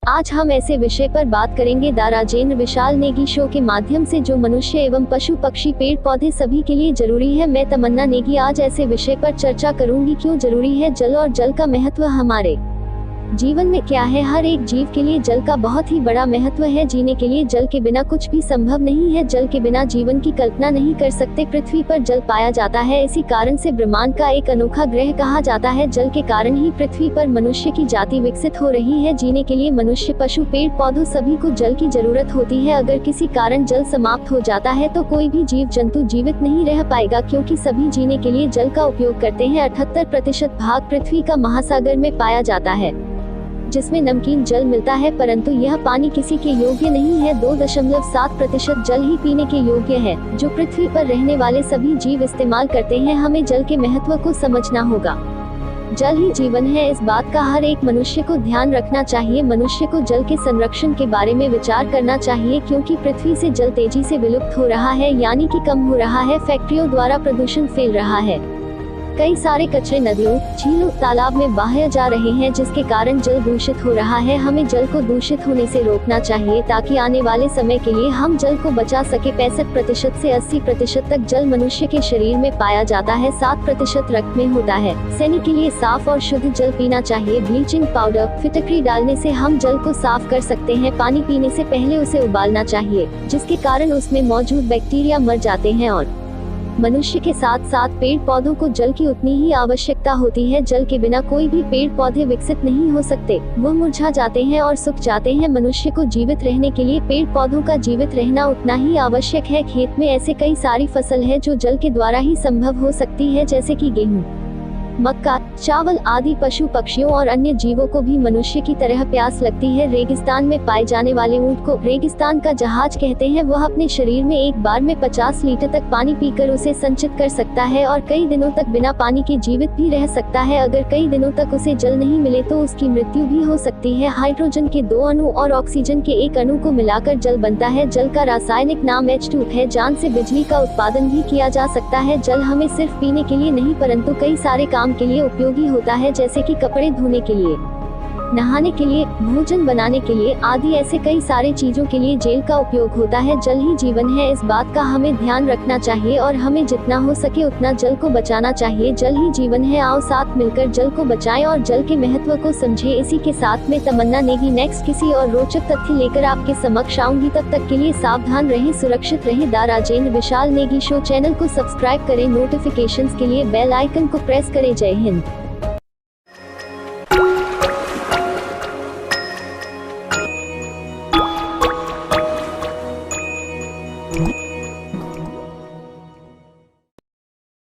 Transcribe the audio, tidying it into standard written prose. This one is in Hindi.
आज हम ऐसे विषय पर बात करेंगे the Rajendra Vishal Negi show के माध्यम से जो मनुष्य एवं पशु पक्षी पेड़ पौधे सभी के लिए जरूरी है। मैं तमन्ना नेगी आज ऐसे विषय पर चर्चा करूंगी क्यों जरूरी है जल और जल का महत्व हमारे जीवन में क्या है। हर एक जीव के लिए जल का बहुत ही बड़ा महत्व है। जीने के लिए जल के बिना कुछ भी संभव नहीं है। जल के बिना जीवन की कल्पना नहीं कर सकते। पृथ्वी पर जल पाया जाता है, इसी कारण से ब्रह्मांड का एक अनोखा ग्रह कहा जाता है। जल के कारण ही पृथ्वी पर मनुष्य की जाति विकसित हो रही है। जीने के लिए मनुष्य, पशु, पेड़ पौधों सभी को जल की जरूरत होती है। अगर किसी कारण जल समाप्त हो जाता है तो कोई भी जीव जंतु जीवित नहीं रह पाएगा, क्योंकि सभी जीने के लिए जल का उपयोग करते हैं। 78% भाग पृथ्वी का महासागर में पाया जाता है, जिसमें नमकीन जल मिलता है, परंतु यह पानी किसी के योग्य नहीं है। 2.7% जल ही पीने के योग्य है, जो पृथ्वी पर रहने वाले सभी जीव इस्तेमाल करते हैं। हमें जल के महत्व को समझना होगा। जल ही जीवन है, इस बात का हर एक मनुष्य को ध्यान रखना चाहिए। मनुष्य को जल के संरक्षण के बारे में विचार करना चाहिए, क्योंकि पृथ्वी से जल तेजी से विलुप्त हो रहा है, यानी कि कम हो रहा है। फैक्ट्रियों द्वारा प्रदूषण फैल रहा है। कई सारे कचरे नदियों, झीलों, तालाब में बहाए जा रहे हैं, जिसके कारण जल दूषित हो रहा है। हमें जल को दूषित होने से रोकना चाहिए, ताकि आने वाले समय के लिए हम जल को बचा सके। 65% से 80% तक जल मनुष्य के शरीर में पाया जाता है। 7% रक्त में होता है। सैनी के लिए साफ और शुद्ध जल पीना चाहिए। ब्लीचिंग पाउडर, फिटकरी डालने से हम जल को साफ कर सकते हैं। पानी पीने से पहले उसे उबालना चाहिए, जिसके कारण उसमें मौजूद बैक्टीरिया मर जाते हैं। और मनुष्य के साथ साथ पेड़ पौधों को जल की उतनी ही आवश्यकता होती है। जल के बिना कोई भी पेड़ पौधे विकसित नहीं हो सकते, वो मुरझा जाते हैं और सूख जाते हैं। मनुष्य को जीवित रहने के लिए पेड़ पौधों का जीवित रहना उतना ही आवश्यक है। खेत में ऐसे कई सारी फसल है जो जल के द्वारा ही संभव हो सकती है, जैसे कि गेहूं, मक्का, चावल आदि। पशु पक्षियों और अन्य जीवों को भी मनुष्य की तरह प्यास लगती है। रेगिस्तान में पाए जाने वाले ऊंट को रेगिस्तान का जहाज कहते हैं। वह अपने शरीर में एक बार में 50 लीटर तक पानी पीकर उसे संचित कर सकता है और कई दिनों तक बिना पानी के जीवित भी रह सकता है। अगर कई दिनों तक उसे जल नहीं मिले तो उसकी मृत्यु भी हो सकती है। हाइड्रोजन के 2 अणु और ऑक्सीजन के 1 अणु को मिलाकर जल बनता है। जल का रासायनिक नाम H2 है। जान से बिजली का उत्पादन भी किया जा सकता है। जल हमें सिर्फ पीने के लिए नहीं, परंतु कई सारे काम के लिए उपयोगी होता है, जैसे कि कपड़े धोने के लिए, नहाने के लिए, भोजन बनाने के लिए आदि। ऐसे कई सारे चीजों के लिए जल का उपयोग होता है। जल ही जीवन है, इस बात का हमें ध्यान रखना चाहिए और हमें जितना हो सके उतना जल को बचाना चाहिए। जल ही जीवन है, आओ साथ मिलकर जल को बचाएं और जल के महत्व को समझें। इसी के साथ में तमन्ना नेगी नेक्स्ट किसी और रोचक तथ्य लेकर आपके समक्ष आऊंगी। तब तक के लिए सावधान रहें, सुरक्षित रहें। The Rajendra Vishal Negi show channel को सब्सक्राइब करें, नोटिफिकेशंस के लिए बेल आइकन को प्रेस करें। जय हिंद। Mm-hmm.